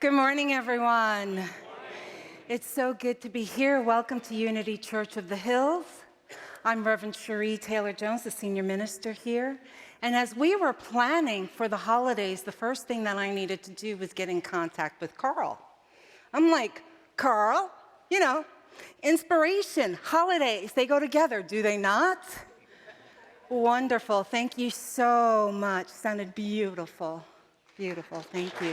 Good morning, everyone. It's so good to be here. Welcome to Unity Church of the Hills. I'm Reverend Cherie Taylor-Jones, the senior minister here. And as we were planning for the holidays, the first thing that I needed to do was get in contact with Carl. I'm like, Carl, inspiration, holidays, they go together, do they not? Wonderful. Thank you so much. Sounded beautiful. Beautiful. Thank you.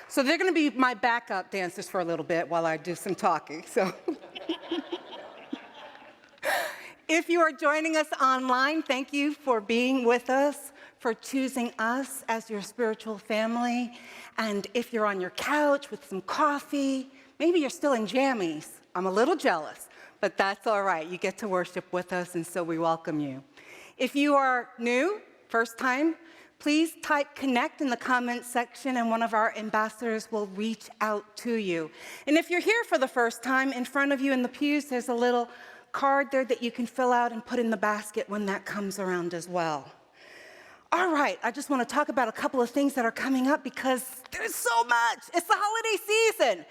So they're going to be my backup dancers for a little bit while I do some talking. So if you are joining us online, thank you for being with us, for choosing us as your spiritual family. And if you're on your couch with some coffee, maybe you're still in jammies. I'm a little jealous, but that's all right. You get to worship with us, and so we welcome you. If you are new, first time, please type connect in the comments section and one of our ambassadors will reach out to you. And if you're here for the first time, in front of you in the pews, there's a little card there that you can fill out and put in the basket when that comes around as well. All right, I just want to talk about a couple of things that are coming up because there's so much. It's the holiday season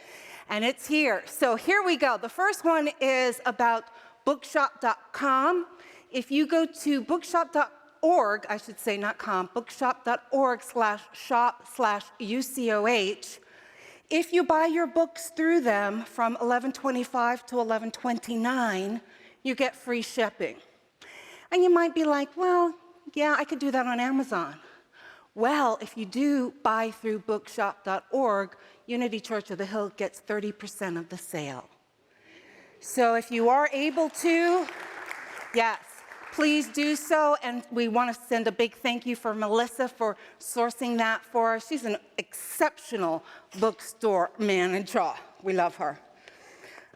and it's here. So here we go. The first one is about bookshop.com. If you go to bookshop.org, I should say, not com, bookshop.org/shop/UCOH. If you buy your books through them from $11.25 to $11.29, you get free shipping. And you might be like, well, yeah, I could do that on Amazon. Well, if you do buy through bookshop.org, Unity Church of the Hill gets 30% of the sale. So if you are able to, yes, please do so, and we want to send a big thank you for Melissa for sourcing that for us. She's an exceptional bookstore manager. We love her.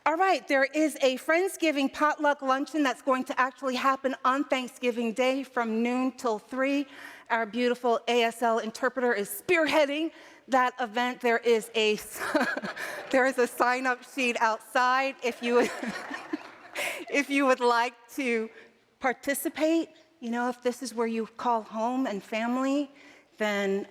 All right, there is a Friendsgiving potluck luncheon that's going to actually happen on Thanksgiving Day from noon till 3. Our beautiful ASL interpreter is spearheading that event. There is a sign-up sheet outside if you would like to participate. If this is where you call home and family, then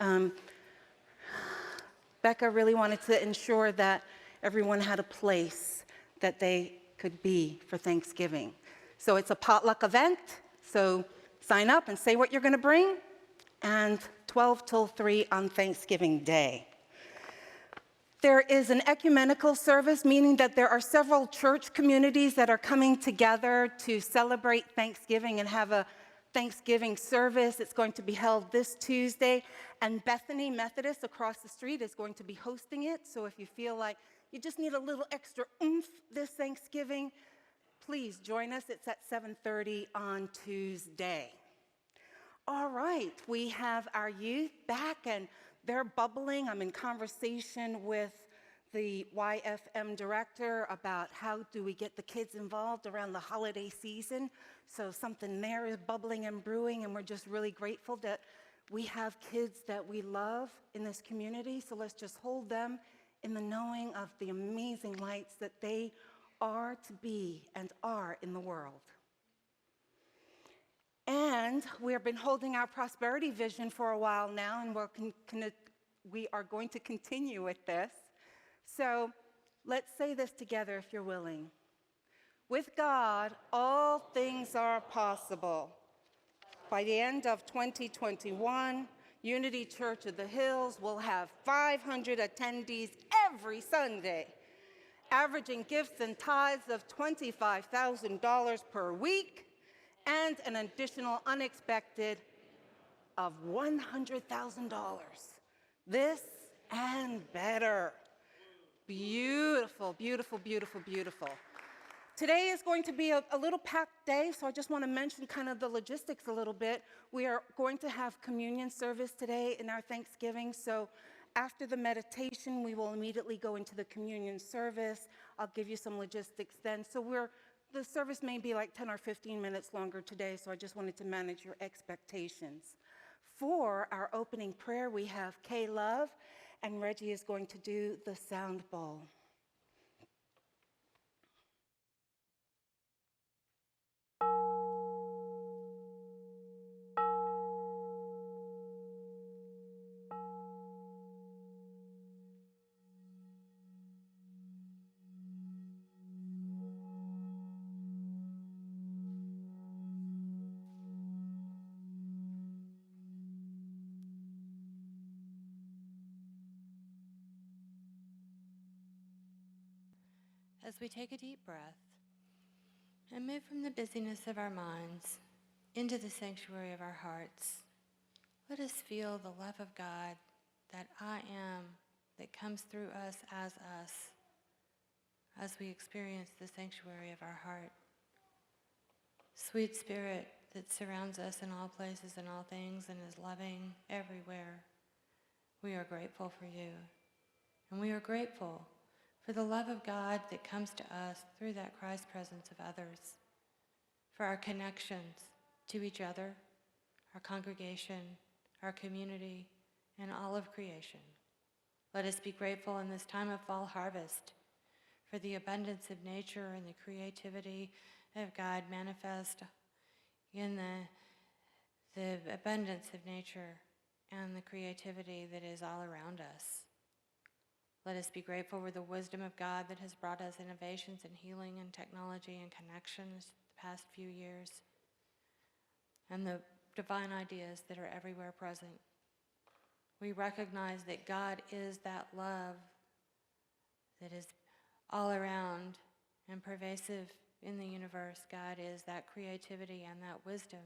Becca really wanted to ensure that everyone had a place that they could be for Thanksgiving. So it's a potluck event, so sign up and say what you're going to bring, and 12 till 3 on Thanksgiving Day. There is an ecumenical service, meaning that there are several church communities that are coming together to celebrate Thanksgiving and have a Thanksgiving service. It's going to be held this Tuesday, and Bethany Methodist across the street is going to be hosting it. So if you feel like you just need a little extra oomph this Thanksgiving, please join us. It's at 7:30 on Tuesday. All right, we have our youth back, and they're bubbling. I'm in conversation with the YFM director about how do we get the kids involved around the holiday season. So something there is bubbling and brewing, and we're just really grateful that we have kids that we love in this community. So let's just hold them in the knowing of the amazing lights that they are to be and are in the world. And we have been holding our prosperity vision for a while now, and we are going to continue with this. So let's say this together if you're willing. With God, all things are possible. By the end of 2021, Unity Church of the Hills will have 500 attendees every Sunday, averaging gifts and tithes of $25,000 per week, and an additional unexpected of $100,000. This and better. Beautiful, beautiful, beautiful, beautiful. Today is going to be a little packed day, so I just want to mention kind of the logistics a little bit. We are going to have communion service today in our Thanksgiving, so after the meditation, we will immediately go into the communion service. I'll give you some logistics then. So the service may be like 10 or 15 minutes longer today, so I just wanted to manage your expectations. For our opening prayer, we have Kay Love, and Reggie is going to do the sound bowl. As we take a deep breath and move from the busyness of our minds into the sanctuary of our hearts, let us feel the love of God, that I am, that comes through us, as we experience the sanctuary of our heart. Sweet Spirit that surrounds us in all places and all things and is loving everywhere, we are grateful for you. And we are grateful for the love of God that comes to us through that Christ presence of others, for our connections to each other, our congregation, our community, and all of creation. Let us be grateful in this time of fall harvest for the abundance of nature and the creativity of God manifest in the abundance of nature and the creativity that is all around us. Let us be grateful for the wisdom of God that has brought us innovations in healing and technology and connections the past few years, and the divine ideas that are everywhere present. We recognize that God is that love that is all around and pervasive in the universe. God is that creativity and that wisdom.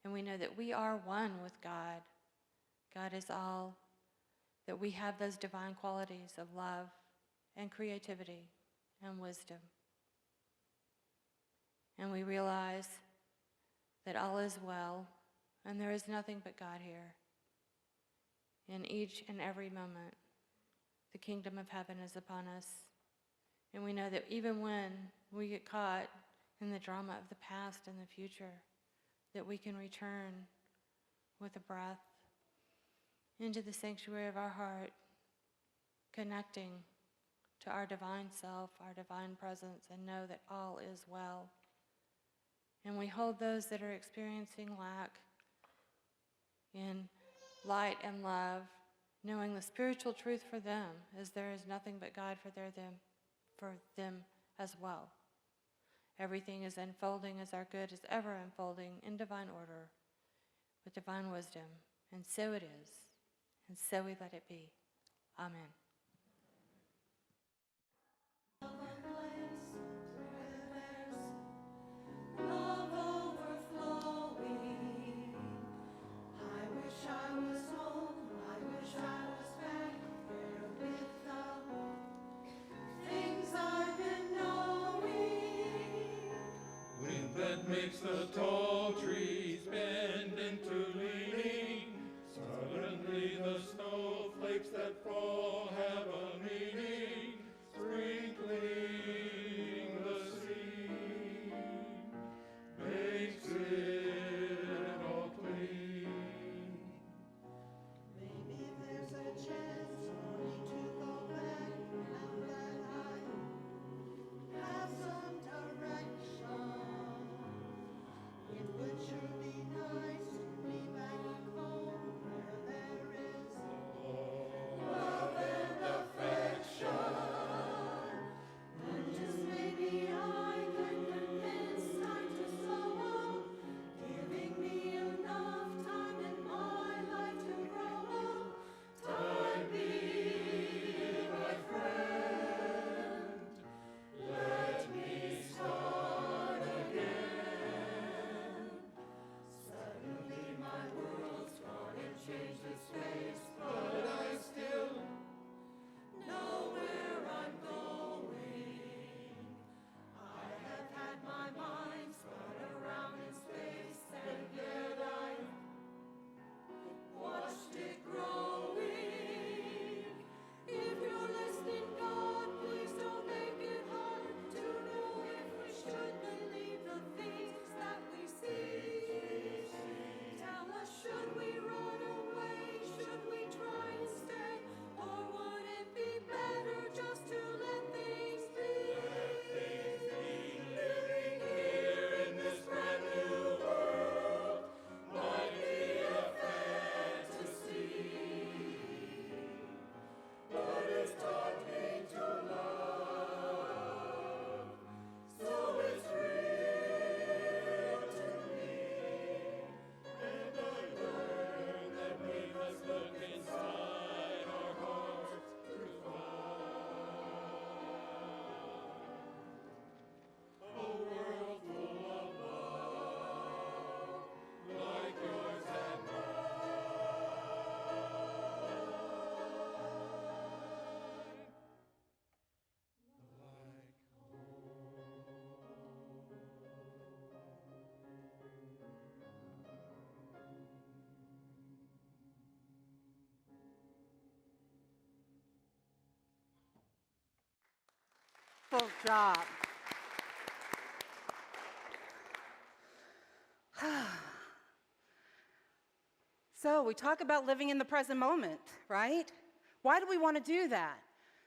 And we know that we are one with God. God is all, that we have those divine qualities of love and creativity and wisdom. And we realize that all is well, and there is nothing but God here. In each and every moment, the kingdom of heaven is upon us. And we know that even when we get caught in the drama of the past and the future, that we can return with a breath into the sanctuary of our heart, connecting to our divine self, our divine presence, and know that all is well. And we hold those that are experiencing lack in light and love, knowing the spiritual truth for them is there is nothing but God for them as well. Everything is unfolding as our good is ever unfolding in divine order with divine wisdom. And so it is, and so we let it be. Amen. Makes the tall trees bend into leaning. Suddenly the snowflakes that fall have a meaning, sprinkling the sea makes it all clean. Maybe there's a chance for me to go back now that I have some direction. It would sure be nice to be back home where there is love Wonderful job. So we talk about living in the present moment, right? Why do we want to do that?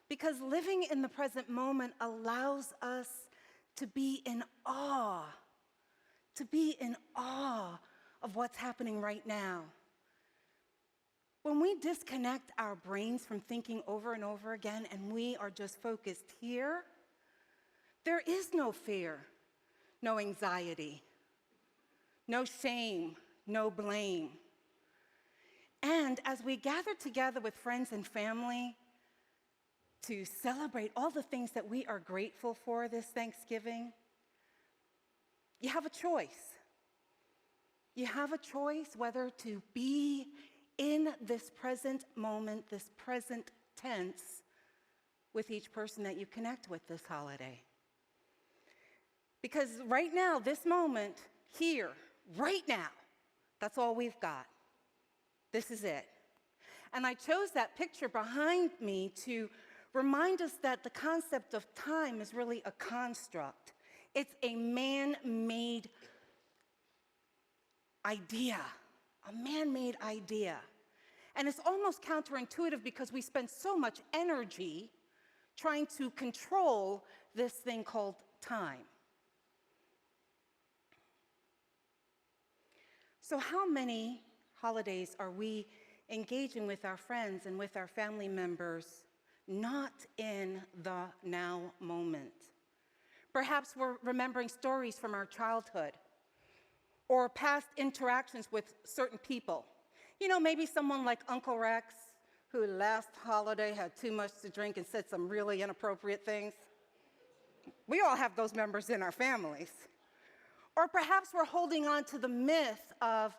Because living in the present moment allows us to be in awe of what's happening right now. When we disconnect our brains from thinking over and over again and we are just focused here, there is no fear, no anxiety, no shame, no blame. And as we gather together with friends and family to celebrate all the things that we are grateful for this Thanksgiving, you have a choice. You have a choice whether to be in this present moment, this present tense, with each person that you connect with this holiday. Because right now, this moment, here, right now, that's all we've got. This is it. And I chose that picture behind me to remind us that the concept of time is really a construct. It's a man-made idea, a man-made idea. And it's almost counterintuitive because we spend so much energy trying to control this thing called time. So how many holidays are we engaging with our friends and with our family members not in the now moment? Perhaps we're remembering stories from our childhood or past interactions with certain people. You know, maybe someone like Uncle Rex, who last holiday had too much to drink and said some really inappropriate things. We all have those members in our families. Or perhaps we're holding on to the myth of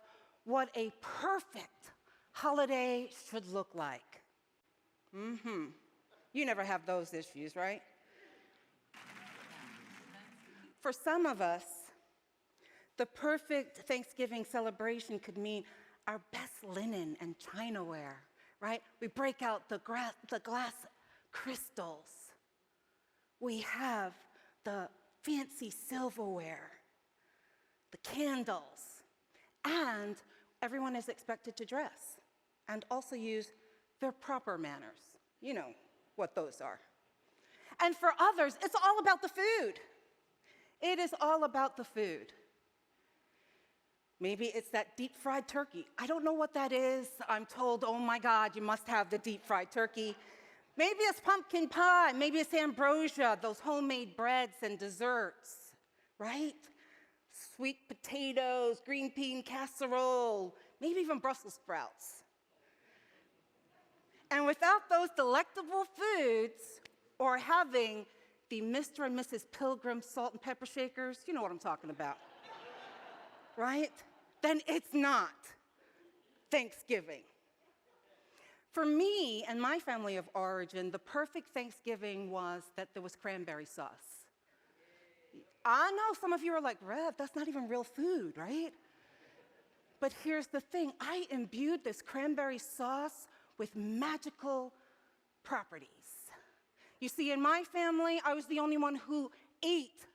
what a perfect holiday should look like. You never have those issues, right? For some of us, the perfect Thanksgiving celebration could mean our best linen and chinaware, right? We break out the glass crystals. We have the fancy silverware, the candles, and everyone is expected to dress and also use their proper manners. You know what those are. And for others, it's all about the food. It is all about the food. Maybe it's that deep-fried turkey. I don't know what that is. I'm told, oh my God, you must have the deep-fried turkey. Maybe it's pumpkin pie. Maybe it's ambrosia, those homemade breads and desserts, right? Sweet potatoes, green bean casserole, maybe even Brussels sprouts. And without those delectable foods, or having the Mr. and Mrs. Pilgrim salt and pepper shakers, you know what I'm talking about, right? Then it's not Thanksgiving. For me and my family of origin, the perfect Thanksgiving was that there was cranberry sauce. I know some of you are like, Rev, that's not even real food, right? But here's the thing. I imbued this cranberry sauce with magical properties. You see, in my family, I was the only one who ate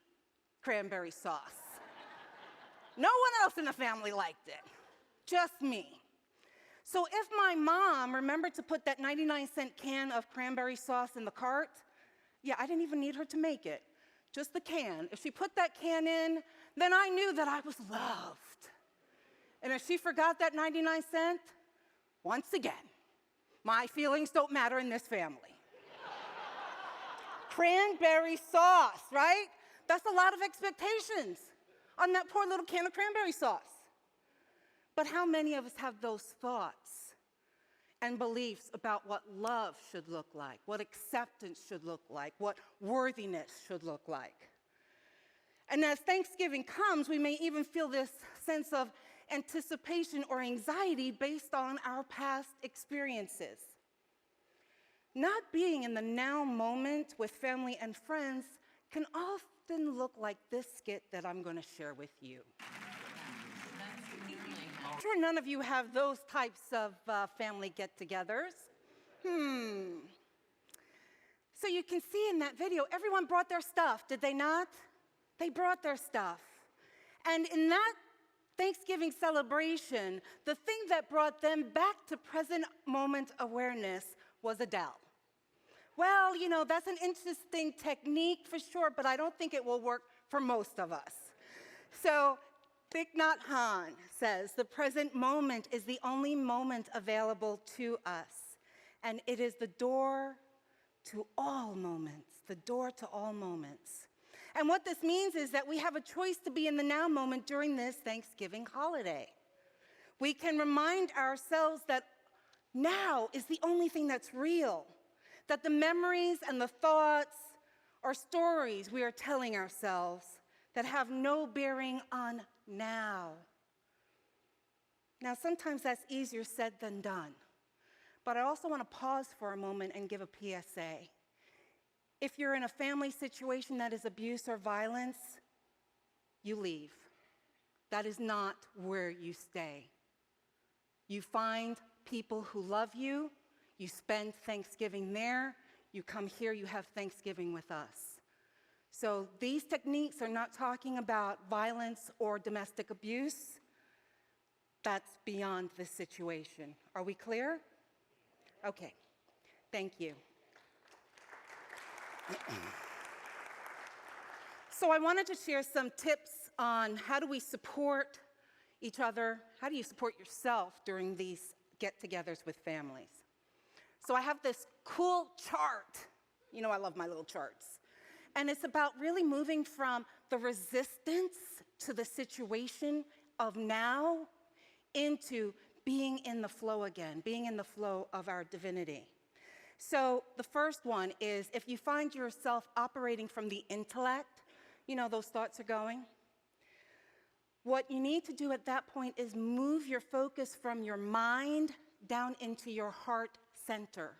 cranberry sauce. No one else in the family liked it, just me. So if my mom remembered to put that 99-cent can of cranberry sauce in the cart, yeah, I didn't even need her to make it, just the can. If she put that can in, then I knew that I was loved. And if she forgot that 99 cent, once again, my feelings don't matter in this family. Cranberry sauce, right? That's a lot of expectations on that poor little can of cranberry sauce. But how many of us have those thoughts and beliefs about what love should look like, what acceptance should look like, what worthiness should look like? And as Thanksgiving comes, we may even feel this sense of anticipation or anxiety based on our past experiences. Not being in the now moment with family and friends can often look like this skit that I'm going to share with you. I'm sure none of you have those types of family get-togethers. So you can see in that video, everyone brought their stuff, did they not? They brought their stuff. And in that Thanksgiving celebration, the thing that brought them back to present moment awareness was Adele. Well, you know, that's an interesting technique for sure, but I don't think it will work for most of us. So Thich Nhat Hanh says, the present moment is the only moment available to us, and it is the door to all moments, the door to all moments. And what this means is that we have a choice to be in the now moment during this Thanksgiving holiday. We can remind ourselves that now is the only thing that's real, that the memories and the thoughts or stories we are telling ourselves that have no bearing on now. Now, sometimes that's easier said than done, but I also want to pause for a moment and give a PSA. If you're in a family situation that is abuse or violence, you leave. That is not where you stay. You find people who love you, you spend Thanksgiving there, you come here, you have Thanksgiving with us. So these techniques are not talking about violence or domestic abuse. That's beyond this situation. Are we clear? Okay, thank you. So I wanted to share some tips on how do we support each other, how do you support yourself during these get-togethers with families. So I have this cool chart. You know I love my little charts. And it's about really moving from the resistance to the situation of now into being in the flow again, being in the flow of our divinity. So the first one is if you find yourself operating from the intellect, you know, those thoughts are going. What you need to do at that point is move your focus from your mind down into your heart center,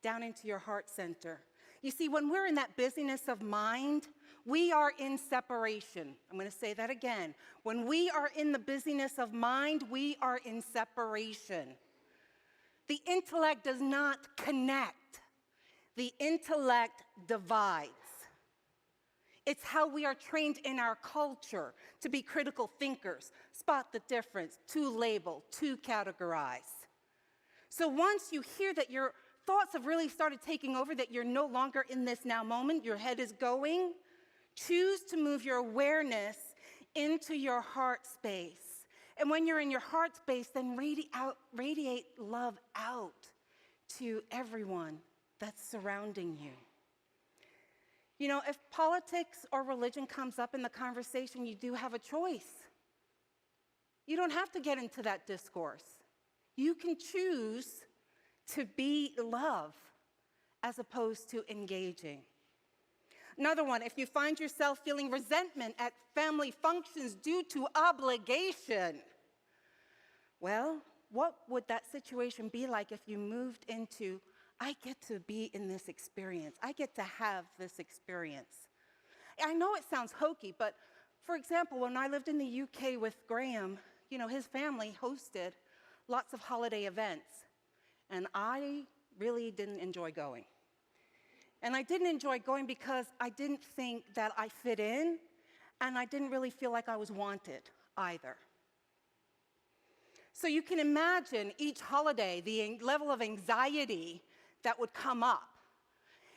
down into your heart center. You see, when we're in that busyness of mind, we are in separation. I'm going to say that again. When we are in the busyness of mind, we are in separation. The intellect does not connect. The intellect divides. It's how we are trained in our culture to be critical thinkers, spot the difference, to label, to categorize. So once you hear that your thoughts have really started taking over, that you're no longer in this now moment, your head is going, choose to move your awareness into your heart space. And when you're in your heart space, then radiate love out to everyone that's surrounding you. You know, if politics or religion comes up in the conversation, you do have a choice. You don't have to get into that discourse. You can choose to be love as opposed to engaging. Another one, if you find yourself feeling resentment at family functions due to obligation, well, what would that situation be like if you moved into, I get to be in this experience. I get to have this experience. I know it sounds hokey, but for example, when I lived in the UK with Graham, you know, his family hosted lots of holiday events, and I really didn't enjoy going. And I didn't enjoy going because I didn't think that I fit in, and I didn't really feel like I was wanted either. So you can imagine each holiday, the level of anxiety that would come up.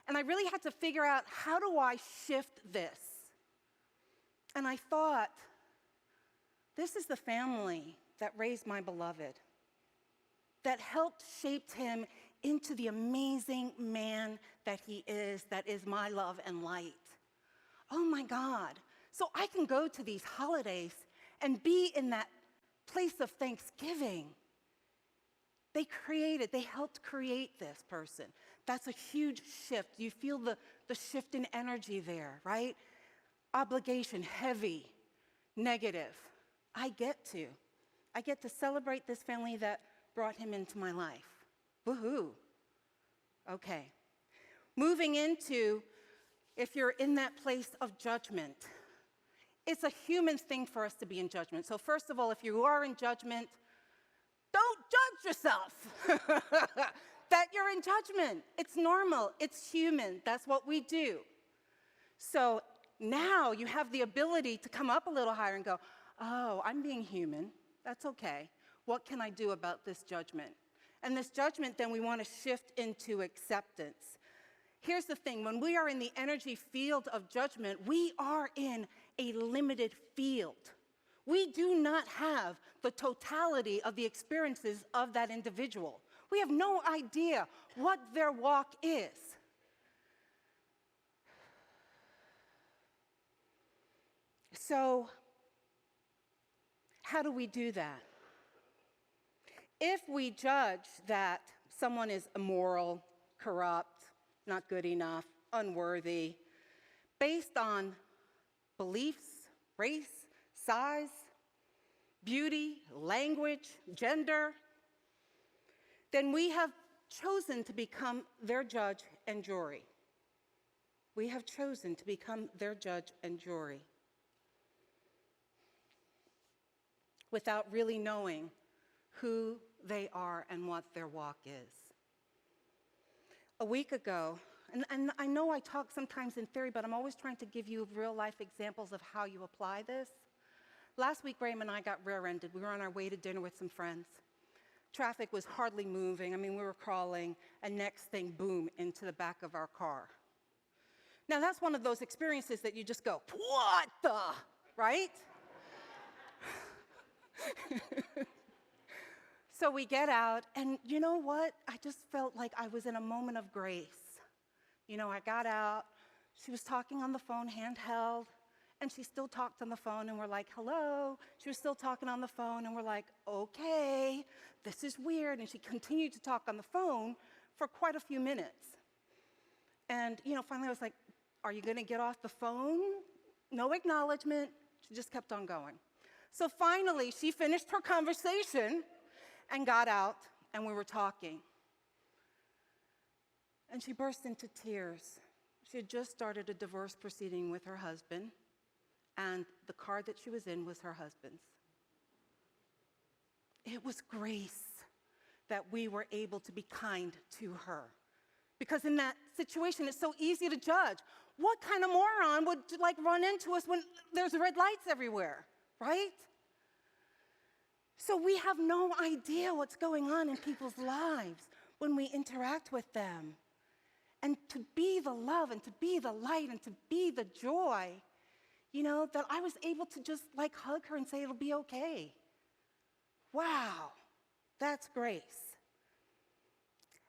And I really had to figure out, how do I shift this? And I thought, this is the family that raised my beloved, that helped shape him into the amazing man that he is, that is my love and light. Oh my God. So I can go to these holidays and be in that place of thanksgiving. They helped create this person. That's a huge shift. You feel the shift in energy there, right? Obligation, heavy, negative. I get to celebrate this family that brought him into my life. Woohoo. Okay. Moving into, if you're in that place of judgment, it's a human thing for us to be in judgment. So first of all, if you are in judgment, don't judge yourself. that you're in judgment. It's normal. It's human. That's what we do. So now you have the ability to come up a little higher and go, oh, I'm being human. That's okay. What can I do about this judgment? And this judgment, then we want to shift into acceptance. Here's the thing. When we are in the energy field of judgment, we are in a limited field. We do not have the totality of the experiences of that individual. We have no idea what their walk is. So, how do we do that? If we judge that someone is immoral, corrupt, not good enough, unworthy, based on beliefs, race, size, beauty, language, gender, then we have chosen to become their judge and jury. We have chosen to become their judge and jury without really knowing who they are and what their walk is. A week ago, and I know I talk sometimes in theory, but I'm always trying to give you real-life examples of how you apply this. Last week, Graham and I got rear-ended. We were on our way to dinner with some friends. Traffic was hardly moving. I mean, we were crawling, and next thing, boom, into the back of our car. Now, that's one of those experiences that you just go, what the, right? So we get out, and you know what? I just felt like I was in a moment of grace. You know, I got out. She was talking on the phone, handheld, and she still talked on the phone, and we're like, hello. She was still talking on the phone, and we're like, okay, this is weird. And she continued to talk on the phone for quite a few minutes. And, you know, finally I was like, are you going to get off the phone? No acknowledgement. She just kept on going. So finally, she finished her conversation and got out, and we were talking. And she burst into tears. She had just started a divorce proceeding with her husband, and the car that she was in was her husband's. It was grace that we were able to be kind to her. Because in that situation, it's so easy to judge. What kind of moron would run into us when there's red lights everywhere, right? So we have no idea what's going on in people's lives when we interact with them. And to be the love and to be the light and to be the joy, you know, that I was able to just hug her and say it'll be okay. Wow, that's grace.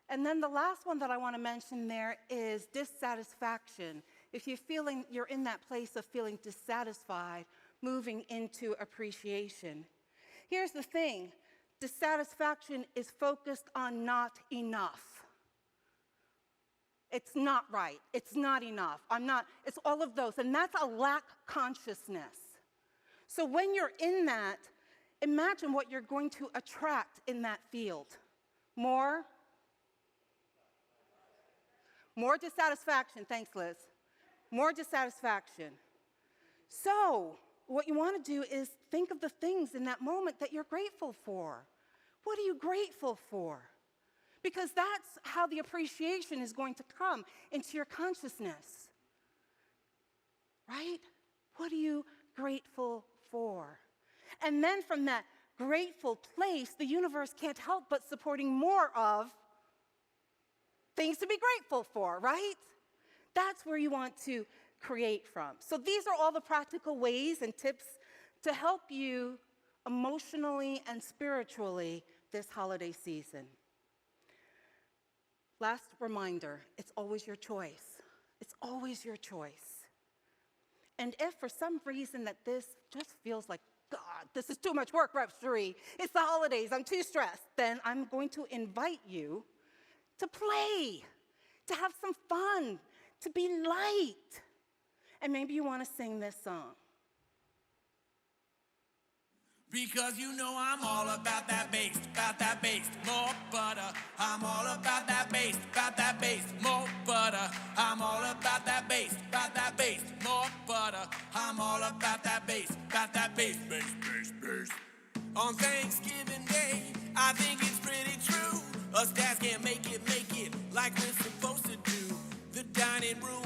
And then the last one that I want to mention there is dissatisfaction. If you're in that place of feeling dissatisfied, moving into appreciation. Here's the thing, dissatisfaction is focused on not enough. It's not right, it's not enough, it's all of those, and that's a lack consciousness. So when you're in that, imagine what you're going to attract in that field. More dissatisfaction, thanks Liz. More dissatisfaction. So, what you want to do is think of the things in that moment that you're grateful for. What are you grateful for? Because that's how the appreciation is going to come into your consciousness. Right? What are you grateful for? And then from that grateful place, the universe can't help but supporting more of things to be grateful for, right? That's where you want to create from. So these are all the practical ways and tips to help you emotionally and spiritually this holiday season. Last reminder, it's always your choice. It's always your choice. And if for some reason that this just feels like, God, this is too much work, Rep 3, it's the holidays, I'm too stressed, then I'm going to invite you to play, to have some fun, to be light. And maybe you want to sing this song. Because you know I'm all about that bass, more butter. I'm all about that bass, more butter. I'm all about that bass, more butter. I'm all about that bass, bass. On Thanksgiving Day, I think it's pretty true Us dads can't make it like we're supposed to do. The dining room,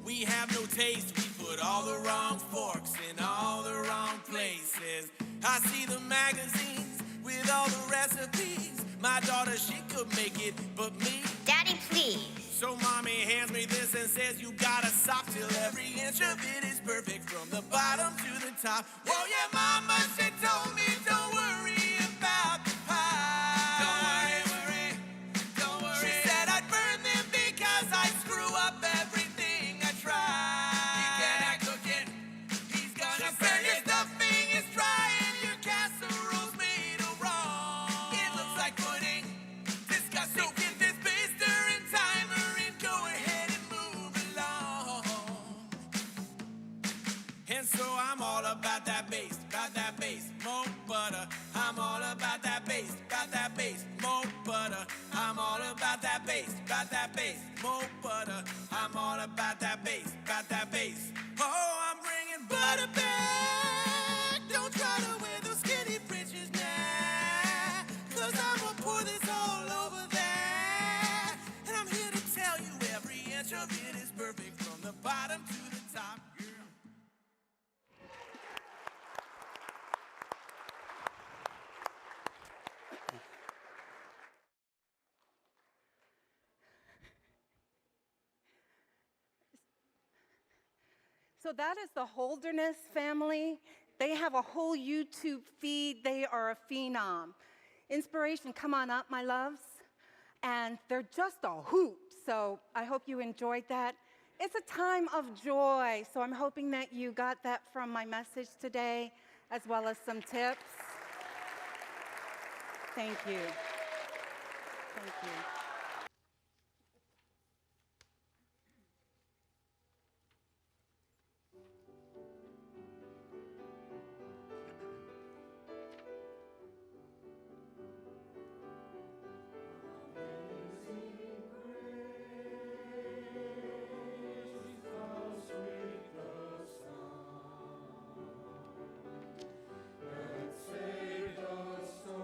we have no taste. We put all the wrong forks in all the wrong places. I see the magazines with all the recipes. My daughter, she could make it, but me? Daddy, please. So mommy hands me this and says you gotta stop till every inch of it is perfect from the bottom to the top. Oh yeah, mama, she told me don't worry about the pie. Don't worry. She said I'd burn them because I screw up everything I try. He can't cook it. He's gonna burn your stuffing is dry and your casserole's made of wrong. It looks like pudding. Disgusting. So get this baster and timer and go ahead and move along. And so I'm all about that bass, more butter. I'm all about that bass, more butter. I'm all about that bass, more butter. I'm all about that bass, Oh, I'm bringing butter back. Don't try to wear those skinny britches now, 'cause I'm gonna pour this all over there. And I'm here to tell you every inch of it is perfect from the bottom to the top. Yeah. So that is the Holderness family. They have a whole YouTube feed. They are a phenom. Inspiration, come on up, my loves. And they're just a hoot. So I hope you enjoyed that. It's a time of joy. So I'm hoping that you got that from my message today, as well as some tips. Thank you. Thank you. Saved us so.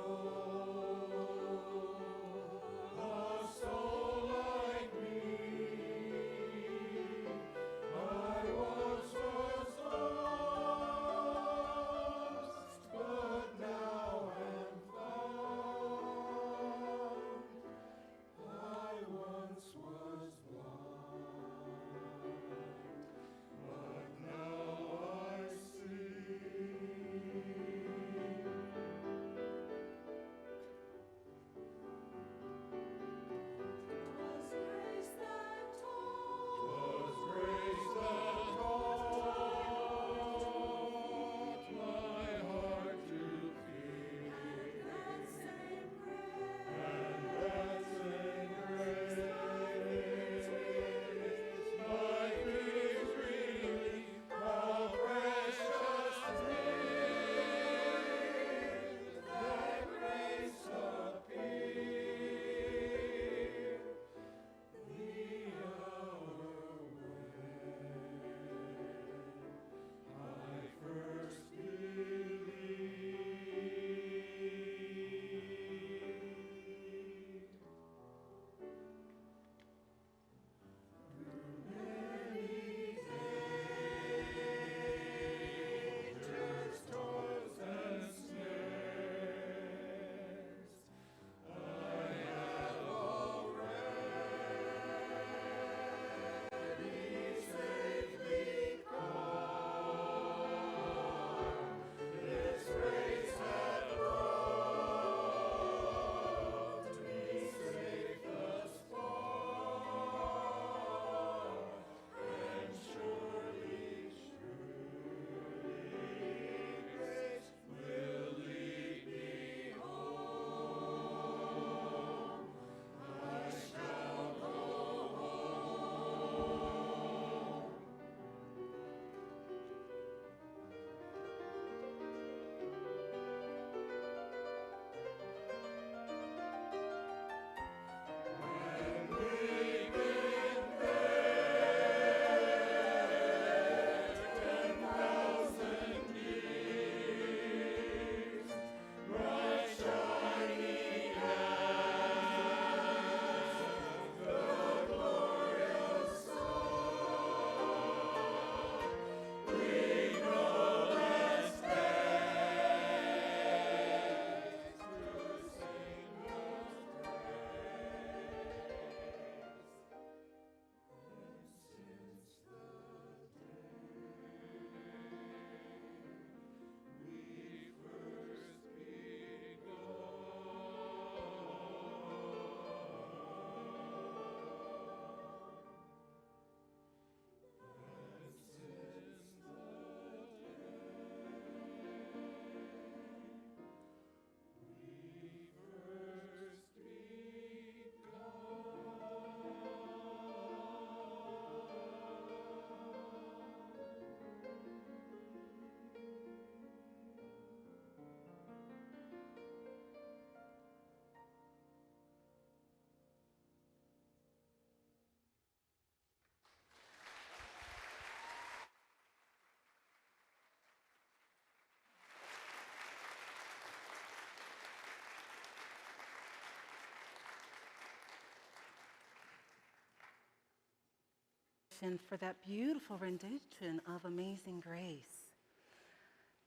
congregation for that beautiful rendition of Amazing Grace.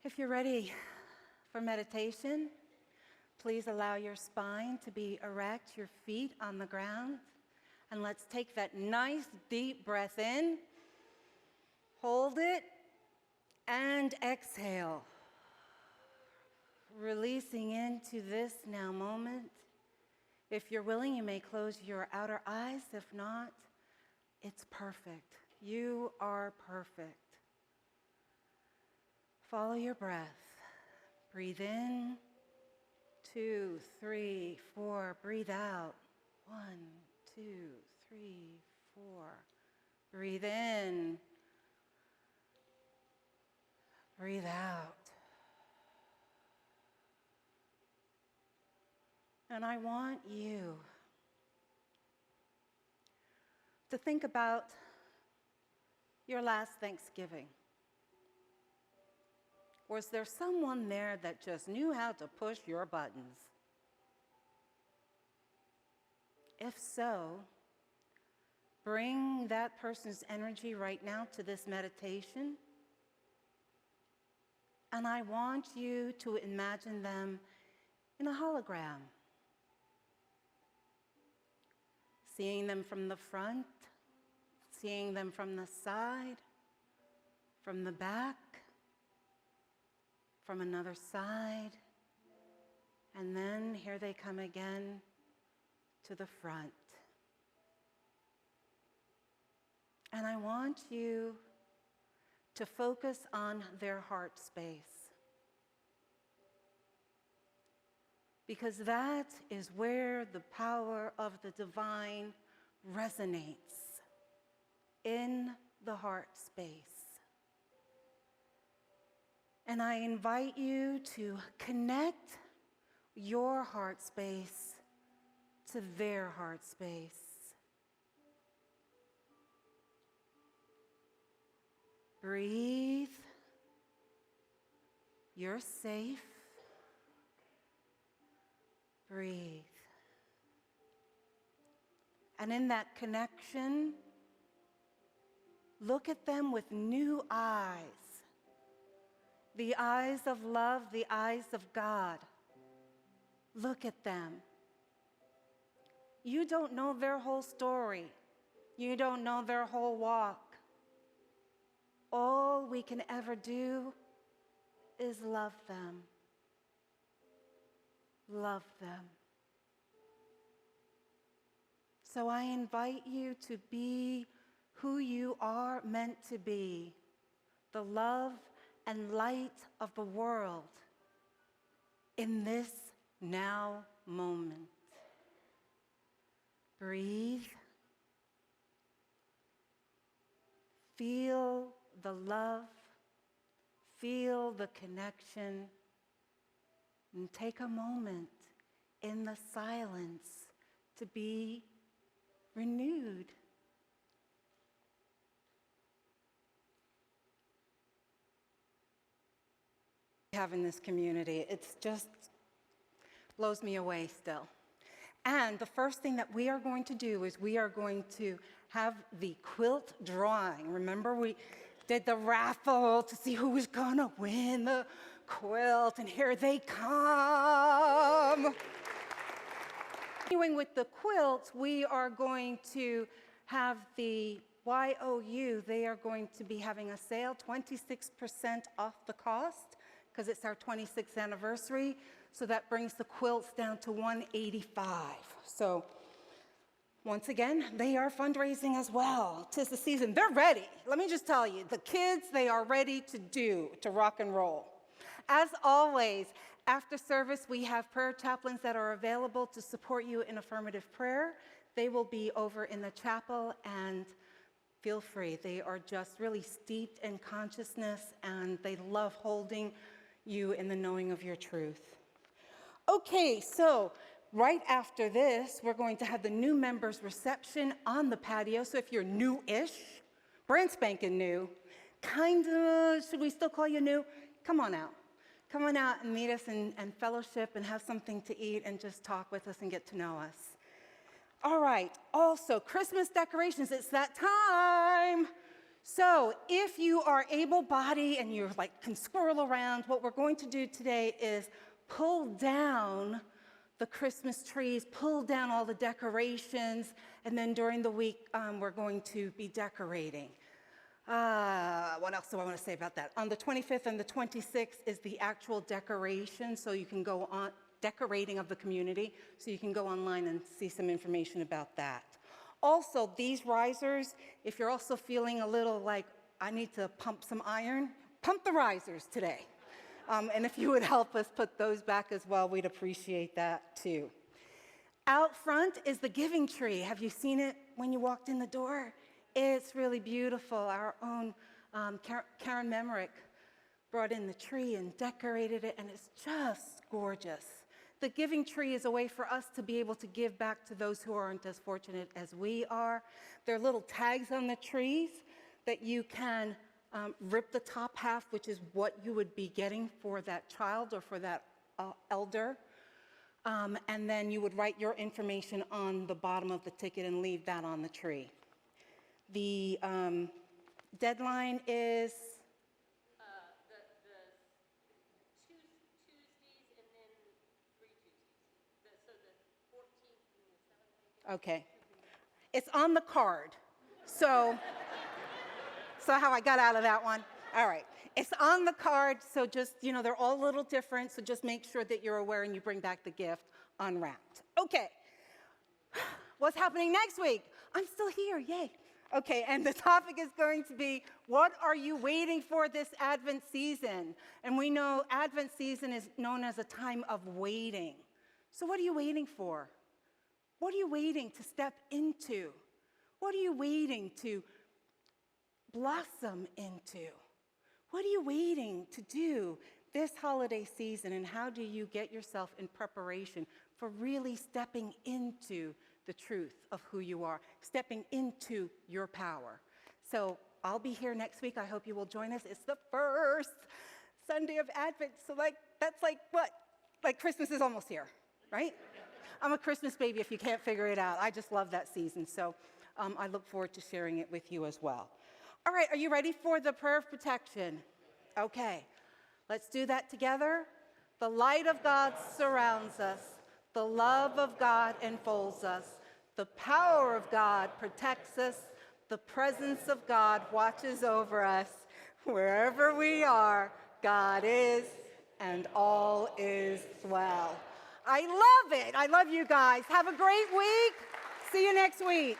If you're ready for meditation, please allow your spine to be erect, your feet on the ground, and let's take that nice deep breath in, hold it, and exhale. Releasing into this now moment. If you're willing, you may close your outer eyes. If not, it's perfect. You are perfect. Follow your breath. Breathe in, 2, 3, 4. Breathe out, 1, 2, 3, 4. Breathe in. Breathe out. And I want you to think about your last Thanksgiving. Was there someone there that just knew how to push your buttons? If so, bring that person's energy right now to this meditation. And I want you to imagine them in a hologram. Seeing them from the front, seeing them from the side, from the back, from another side, and then here they come again to the front. And I want you to focus on their heart space, because that is where the power of the divine resonates, in the heart space. And I invite you to connect your heart space to their heart space. Breathe. You're safe. Breathe. And in that connection, look at them with new eyes. The eyes of love, the eyes of God. Look at them. You don't know their whole story. You don't know their whole walk. All we can ever do is love them. Love them. So I invite you to be who you are meant to be, the love and light of the world in this now moment. Breathe. Feel the love. Feel the connection. And take a moment in the silence to be renewed. Have in this community, it's just blows me away still. And the first thing that we are going to do is we are going to have the quilt drawing. Remember, we did the raffle to see who was gonna win the quilt, and here they come. Continuing with the quilt, we are going to have the YOU. They are going to be having a sale, 26% off the cost, because it's our 26th anniversary. So that brings the quilts down to $185. So once again, they are fundraising as well. 'Tis the season. They're ready. Let me just tell you, the kids, they are ready to rock and roll. As always, after service, we have prayer chaplains that are available to support you in affirmative prayer. They will be over in the chapel, and feel free. They are just really steeped in consciousness, and they love holding you in the knowing of your truth. Okay, so right after this, we're going to have the new members reception on the patio. So if you're new-ish, brand spanking new, should we still call you new? Come on out. Come on out and meet us and fellowship and have something to eat and just talk with us and get to know us. All right, also Christmas decorations, it's that time. So if you are able-bodied and you're like can squirrel around, what we're going to do today is pull down the Christmas trees, pull down all the decorations, and then during the week we're going to be decorating. What else do I want to say about that? On the 25th and the 26th is the actual decoration, so you can go on, decorating of the community, so you can go online and see some information about that. Also, these risers, if you're also feeling a little like, I need to pump some iron, pump the risers today. And if you would help us put those back as well, we'd appreciate that too. Out front is the giving tree. Have you seen it when you walked in the door? It's really beautiful. Our own Karen Memrick brought in the tree and decorated it, and it's just gorgeous. The giving tree is a way for us to be able to give back to those who aren't as fortunate as we are. There are little tags on the trees that you can rip the top half, which is what you would be getting for that child or for that elder. And then you would write your information on the bottom of the ticket and leave that on the tree. The deadline is Tuesdays and then 3 Tuesdays. So the 14th and the 17th. okay. It's on the card. So how I got out of that one. All right. It's on the card, so just, they're all a little different, so just make sure that you're aware and you bring back the gift unwrapped. Okay. What's happening next week? I'm still here, yay. Okay, and the topic is going to be, what are you waiting for this Advent season? And we know Advent season is known as a time of waiting. So what are you waiting for? What are you waiting to step into? What are you waiting to blossom into? What are you waiting to do this holiday season, and how do you get yourself in preparation for really stepping into the truth of who you are, stepping into your power? So I'll be here next week. I hope you will join us. It's the first Sunday of Advent, so that's like what? Like Christmas is almost here, right? I'm a Christmas baby if you can't figure it out. I just love that season, so I look forward to sharing it with you as well. All right, are you ready for the prayer of protection? Okay, let's do that together. The light of God surrounds us. The love of God enfolds us. The power of God protects us. The presence of God watches over us. Wherever we are, God is, and all is well. I love it. I love you guys. Have a great week. See you next week.